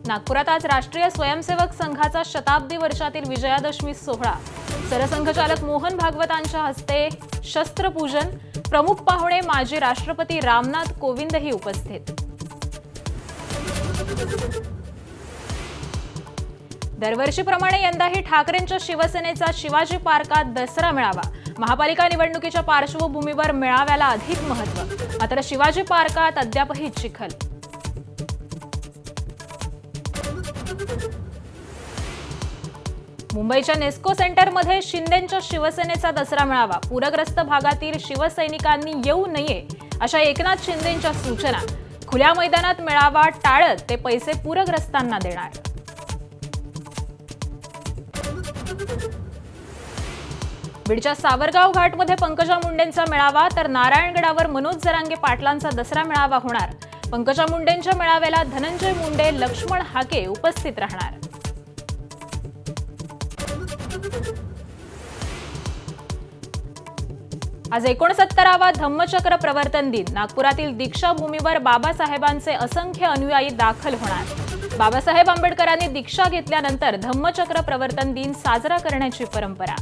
नागपुरात आज राष्ट्रीय स्वयंसेवक संघाचा शताब्दी वर्षातील विजयादशमी सोहळा। सरसंघचालक मोहन भागवतांच्या हस्ते शस्त्रपूजन। प्रमुख पाहुणे माजी राष्ट्रपती रामनाथ कोविंदही उपस्थित। दरवर्षीप्रमाणे यंदाही ठाकरेंच्या शिवसेनेचा शिवाजी पार्कात दसरा मेळावा। महापालिका निवडणुकीच्या पार्श्वभूमीवर मेळाव्याला अधिक महत्त्व, मात्र शिवाजी पार्कात अद्यापही चिखल। मुंबईच्या नेस्को सेंटरमध्ये शिंदेंच्या शिवसेनेचा दसरा मेळावा। पूरग्रस्त भागातील शिवसैनिकांनी येऊ नये अशा एकनाथ शिंदेंच्या सूचना। खुल्या मैदानात मेळावा टाळत ते पैसे पूरग्रस्तांना देणार। बीडच्या सावरगाव घाटमध्ये पंकजा मुंडेंचा मेळावा, तर नारायणगडावर मनोज जरांगे पाटलांचा दसरा मेळावा होणार। पंकजा मुंडेंच्या मेळाव्याला धनंजय मुंडे, लक्ष्मण हाके उपस्थित राहणार। आज 69वा धम्मचक्र प्रवर्तन दिन। नागपुरातील दीक्षाभूमीवर बाबासाहेबांचे असंख्य अनुयायी दाखल होणार। बाबासाहेब आंबेडकरांनी दीक्षा घेतल्यानंतर धम्मचक्र प्रवर्तन दिन साजरा करण्याची परंपरा।